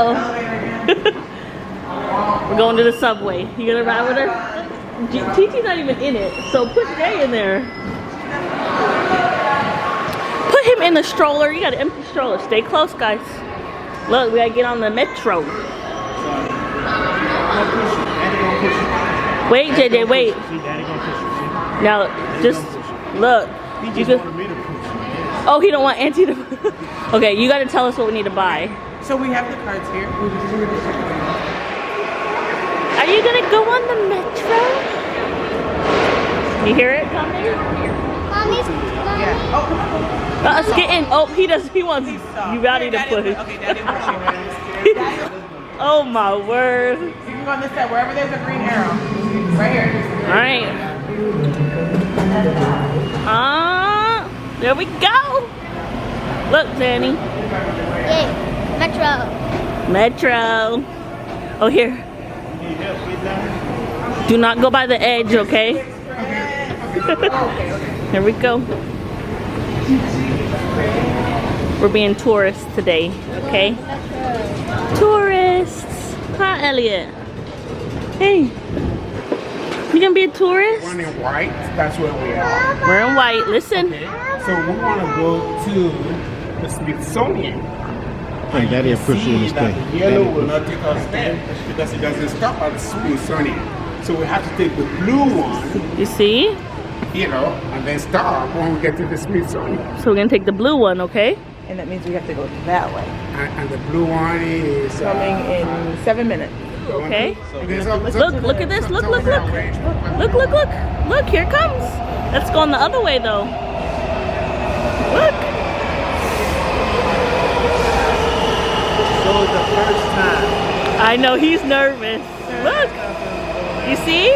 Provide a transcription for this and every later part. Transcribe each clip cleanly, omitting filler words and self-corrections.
Uh-oh. We're going to the subway. You gonna ride with her? TT's not even in it, so put Jay in there. Put him in the stroller. You got an empty stroller. Stay close, guys. Look, we gotta get on the metro. Wait, JJ, wait. Now, just look. You could, oh, he don't want Auntie to. Okay, you gotta tell us what we need to buy. So we have the cards here. Are you gonna go on the metro? You hear it coming? Mommy's Yeah. Oh, come on. Let's get in. Oh, he does. He wants Uvalde to push. Okay, Daddy will push you. Oh my word. You can go on this side, wherever there's a green arrow. Right here. Alright. There we go. Look, Danny. Yay. Metro. Metro. Oh, here. Do not go by the edge, okay? Here we go. We're being tourists today, okay? Tourists. Hi, Elliot. Hey. You gonna be a tourist? One in white, that's where we are. We're in white. Listen. Okay. So we want to go to the Smithsonian. Hey, Daddy, appreciate this thing. The yellow will not take us there because it doesn't stop at the Smithsonian. So we have to take the blue one, You see? you know, and then stop when we get to the Smithsonian. So we're gonna take the blue one, okay? And that means we have to go that way. And the blue one is Coming in 7 minutes. Okay. Look, Look at this. Look. Look, look. Look, here it comes. Let's go on the other way, though. Look. So it's the first time. I know, he's nervous. Look. You see?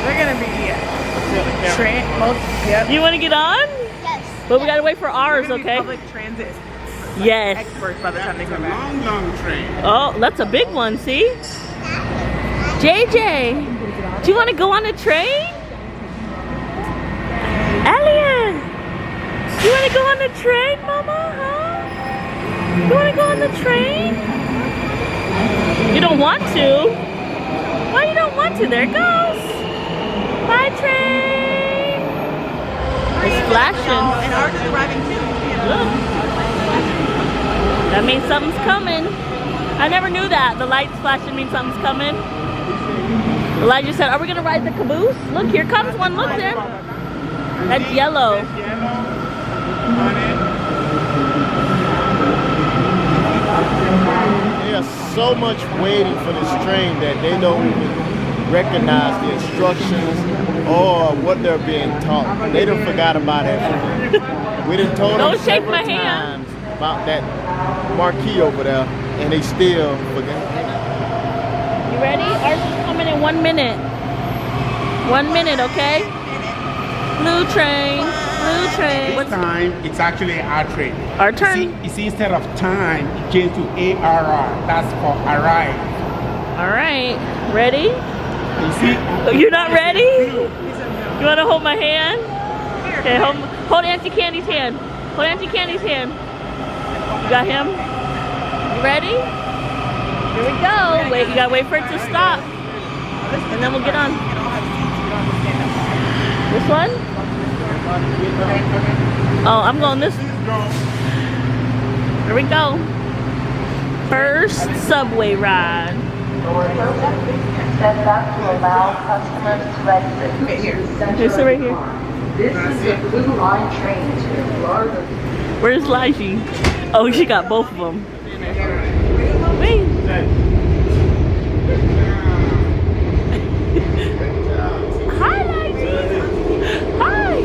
We're gonna be yep. You want to get on? Yes. But we gotta wait for ours, We're gonna be okay? Public transit Yes. experts by the time they come a back. long train. Oh, that's a big one, see? JJ, do you want to go on a train? Elliot, do you want to go on the train, Mama? Huh? You want to go on the train? You don't want to? Why you don't want to? There it goes. Bye, train. It's flashing. And ours is arriving too. Look. That means something's coming. I never knew that. The lights flashing means something's coming. Elijah said, are we going to ride the caboose? Look, here comes one. Look there. That's yellow. There's so much waiting for this train that they don't even recognize the instructions or what they're being taught. They done forgot about everything. We done told them Don't shake several my hand. times about that marquee over there, and they still forget. You ready? Ours is coming in 1 minute. 1 minute, okay? Blue train. Blue train. This time, it's actually our train. Our turn. You see, instead of time, it changed to ARR. That's for arrive. All right. Ready? You see? You're not ready? You want to hold my hand? Okay, hold Auntie Candy's hand. Hold Auntie Candy's hand. You got him? You ready? Here we go. Wait, you gotta wait for it to stop. And then we'll get on. This one? Oh, I'm going this. Here we go. First subway ride. Step back to allow customers to exit. Right here. Here's it right here. This is a Blue Line train to Uvalde. Where's Lige? Oh, she got both of them. Wait. Hi, Lige. Hi.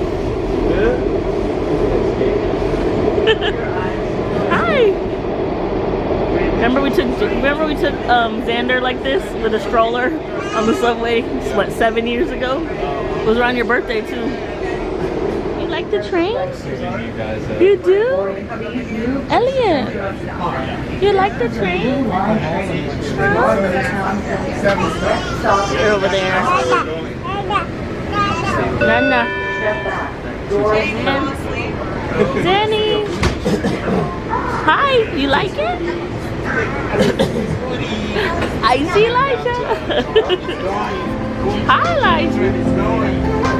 Hi. Remember we took Xander like this with a stroller on the subway, what, 7 years ago? It was around your birthday too. You like the train? You do? Elliot, you like the train? Huh? They're over there. Nana. Danny. Hi, you like it? I see Elijah. Hi, Elijah.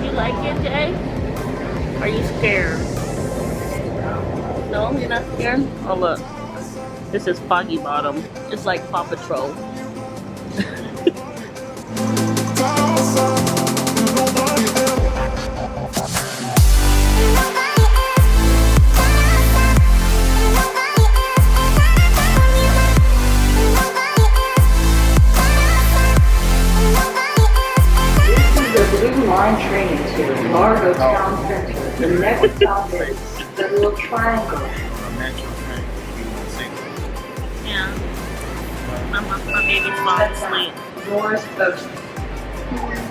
You like it, Jay? Are you scared? No, you're not scared? Oh, look. This is Foggy Bottom. It's like Paw Patrol. The blue line train to Largo Town Center. The next stop is the little triangle. Yeah. My baby's falling asleep. North Ocean.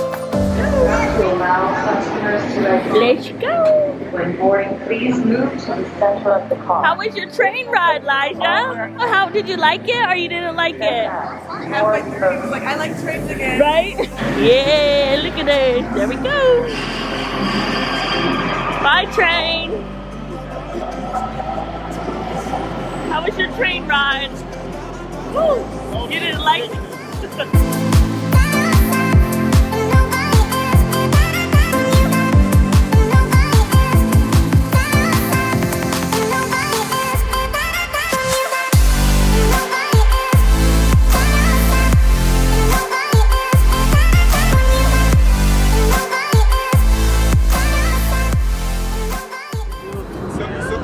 To allow customers to exit. Let's go. When boarding, please move to the center of the car. How was your train ride, Elijah? How did you like it or you didn't like it? Like, I like trains again. Right? Yeah, look at this. There we go. Bye, train. How was your train ride? Woo. You didn't like it?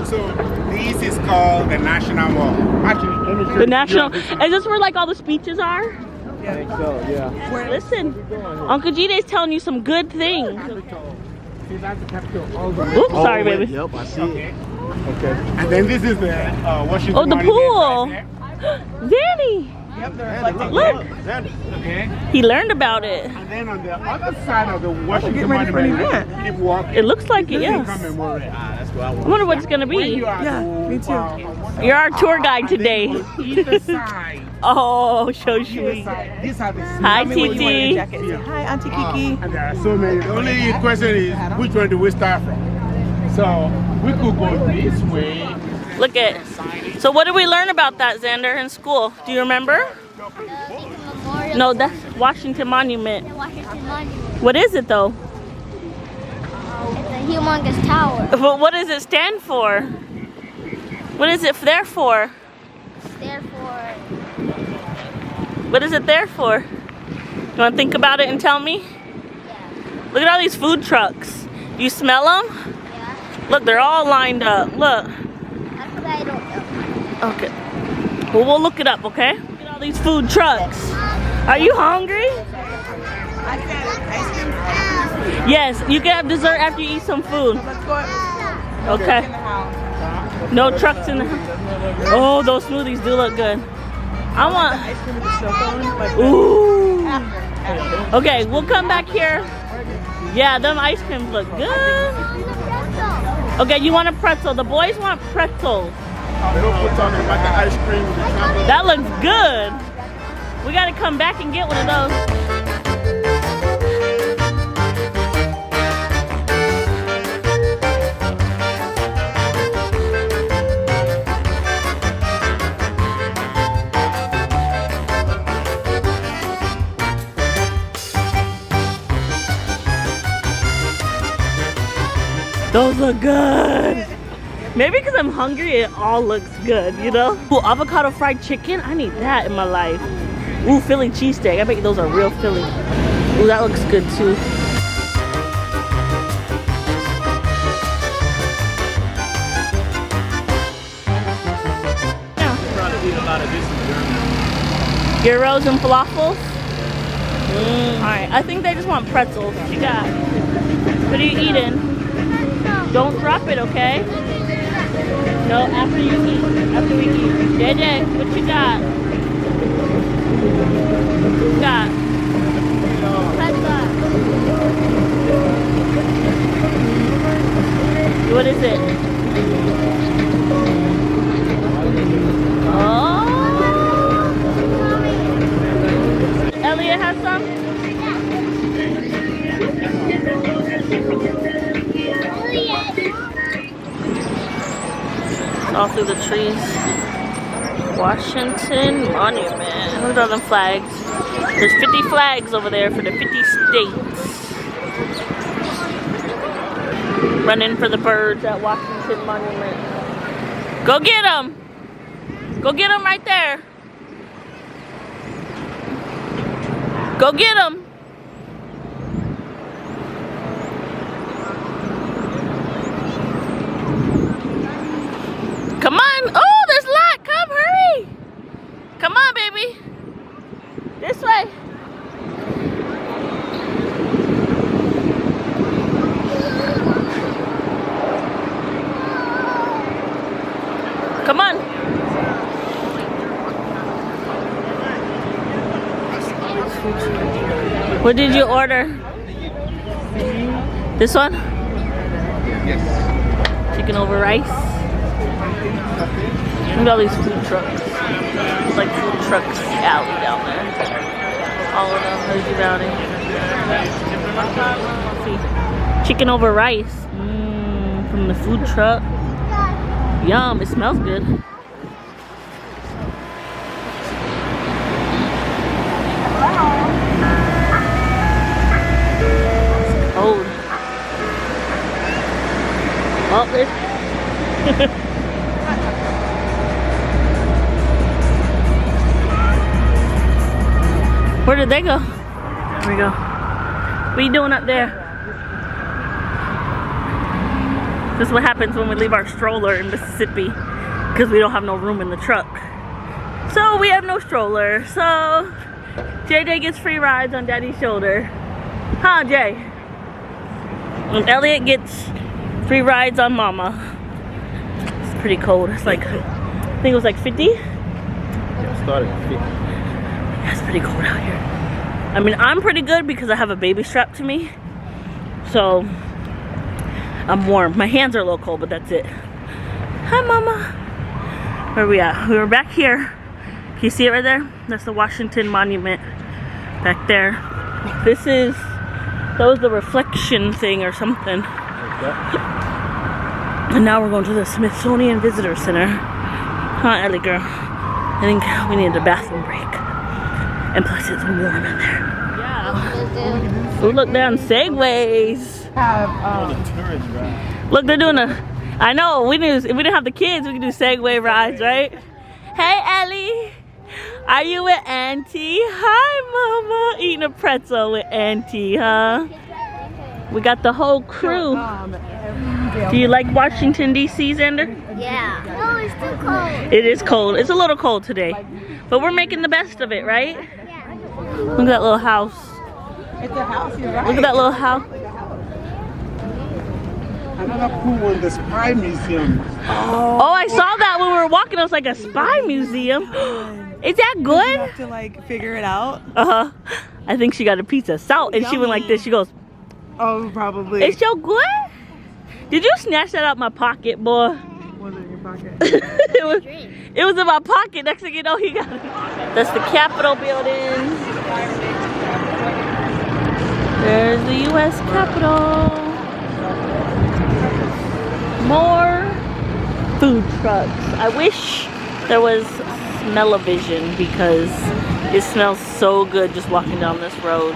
So this is called the National Mall. Actually, The National. Is this where like all the speeches are? I think so, yeah. Listen, Uncle G-Day's telling you some good things. See, that's the capital all the way. Oops, sorry, baby. Yep, I see it. Okay. And then this is the Washington. Oh, the pool. Right Danny, look. okay. He learned about it. And then on the other side of the Washington Monument, keep walking. It looks like it, yes. Lincoln Memorial. That's what I I want. wonder what it's gonna When be. you are me too. You're our tour guide today. Either side. Oh, so Either sweet. side. These are the Hi, Titi. Jacket. Hi, Auntie Kiki. And there are so many. The only question is, which one do we start from? So we could go this way. Look at. So what did we learn about that, Xander, in school? Do you remember? Memorial. No, that's Washington Monument. The Washington Monument. What is it though? It's a humongous tower. What does it stand for? What is it there for? Therefore, What is it there for? You want to think about it and tell me? yeah. Look at all these food trucks. You smell them? Yeah. Look, they're all lined up. Look. Actually, I don't know. Okay. Well, we'll look it up, okay? Look at all these food trucks. Are you hungry? I said ice cream. Yes, you can have dessert after you eat some food. Let's go. Okay. In the house. No trucks in the house. Oh, those smoothies do look good. I want. Ice cream with the snow cone. Like Ooh. Okay, we'll come back here. Yeah, them ice creams look good. Okay, you want a pretzel. The boys want pretzels. We're talking about the ice cream. That looks good. We gotta come back and get one of those. Those look good. Maybe because I'm hungry, it all looks good, you know? Ooh, avocado fried chicken, I need that in my life. Ooh, Philly cheesesteak, I bet you those are real Philly. Ooh, that looks good too. Probably eat a lot of this in Germany. Gyros and falafels? Alright, I think they just want pretzels. What you got? What are you eating? Don't drop it, okay? No, after you eat. After we eat. JJ, what you got? through the trees. Washington Monument. Look at all them flags. There's 50 flags over there for the 50 states. Running for the birds at Washington Monument. Go get them! Go get them right there. Go get them! Come on! Oh, there's a lot! Come, hurry! Come on, baby! This way! Come on! What did you order? This one? Yes. Chicken over rice. Look at all these food trucks. It's like food trucks alley down there. All of them. There's Uvalde. Let's see. Chicken over rice. From the food truck. Yum, it smells good. It's cold. Oh, there's where did they go? There we go. What are you doing up there? This is what happens when we leave our stroller in Mississippi because we don't have no room in the truck. So we have no stroller. So JJ gets free rides on Daddy's shoulder. Huh, Jay? And Elliot gets free rides on Mama. It's pretty cold. It's like, I think it was like 50. Yeah, it started at 50. Yeah, it's pretty cold out here. I mean, I'm pretty good because I have a baby strapped to me. So I'm warm. My hands are a little cold, but that's it. Hi, Mama. Where are we at? We were back here. Can you see it right there? That's the Washington Monument back there. This is, that was the reflection thing or something. And now we're going to the Smithsonian Visitor Center. Huh, Ellie girl? I think we need a bathroom break. And plus it's warm in there. Yeah. Ooh, look, they're on segways. Look, they're doing a, I know, if we didn't have the kids, we could do Segway rides, right? Hey, Ellie. Are you with Auntie? Hi, Mama. Eating a pretzel with Auntie, huh? We got the whole crew. Do you like Washington, D.C., Xander? Yeah. No, it's too cold. It is cold. It's a little cold today. But we're making the best of it, right? Yeah. Look at that little house. It's a house, you're right. Look at that little house. Another cool one, the Spy Museum. Oh, I saw that when we were walking. It was like a spy museum. Is that You good? have to like figure it out. Uh-huh. I think she got a piece of salt and she went like this. She goes, Oh, probably. it's so good? Did you snatch that out my pocket, boy? Was it in your pocket? it was in my pocket. Next thing you know, he got it. That's the Capitol building. There's the U.S. Capitol. More food trucks. I wish there was smell-o-vision because it smells so good just walking down this road.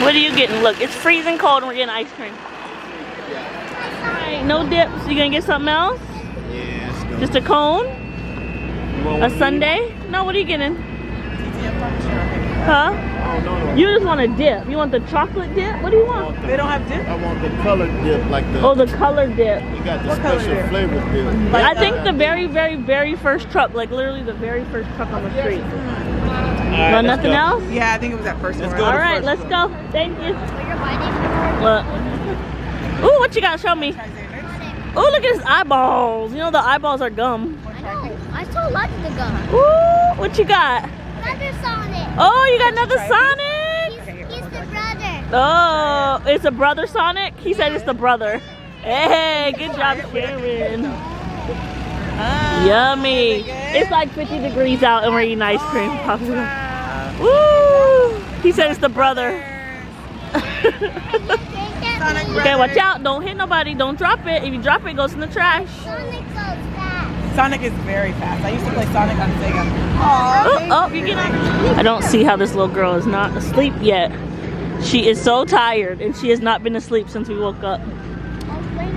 What are you getting? Look, it's freezing cold and we're getting ice cream. Alright, no dips. You gonna get something else? Yeah, Just a cone? A sundae? No, what are you getting? Huh? You just want a dip. You want the chocolate dip? What do you want? They don't have dip? I want the colored dip, like the. Oh, the colored dip. You got the What color special dip? flavor dip. I think the very, very, very first truck, like literally the very first truck on the street. No, nothing else? Yeah, I think it was that first one. go. All right, let's go. Thank you. Look. Ooh, what you got? Show me. Oh, look at his eyeballs. You know the eyeballs are gum. I know. I still like the gun. Ooh, what you got? Another Sonic. Oh, you got another Sonic? He's the brother. Oh, it's a brother Sonic? He said it's the brother. Hey, good job, Sharon. Yummy. It's like 50 degrees out and we're eating ice cream. Woo! He said it's the brother. Okay, watch out. Don't hit nobody. Don't drop it. If you drop it, it goes in the trash. Sonic goes fast. Sonic is very fast. I used to play Sonic on Sega. Oh, you get I don't see how this little girl is not asleep yet. She is so tired, and she has not been asleep since we woke up.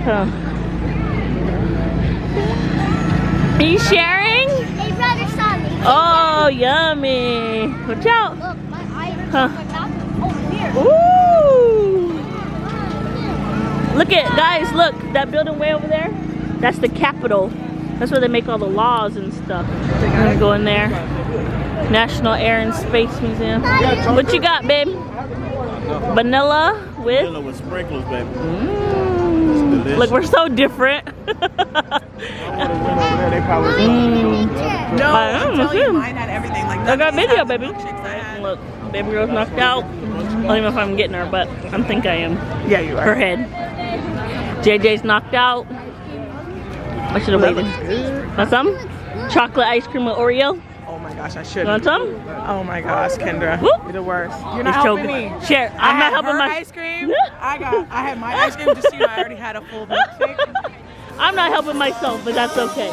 Huh. Are you sharing? Hey, brother Sonic. Oh, yummy. Watch out. Look, my eyes Huh. my mouth over here. Ooh. Look at, guys, look. That building way over there? That's the Capitol. That's where they make all the laws and stuff. We're gonna go in there. National Air and Space Museum. What you got, babe? Vanilla with? Vanilla with sprinklers, baby. Look, we're so different. They probably No, I I'm don't telling you, know. mine had everything. Like I got nothing video, had the baby. milkshakes I had. Look, baby girl's knocked out. I don't even know if I'm getting her, but I think I am. Yeah, you Her are. head. JJ's knocked out. I should have waited. Want some? Chocolate ice cream with Oreo. Oh my gosh, I You should. want some? Oh my gosh, Kendra, Whoop. you're the worst. You're not He's helping choking. me. Share. I'm not helping her my ice cream. I had my ice cream. Just so you know, I already had a full milkshake. I'm not helping myself, but that's okay.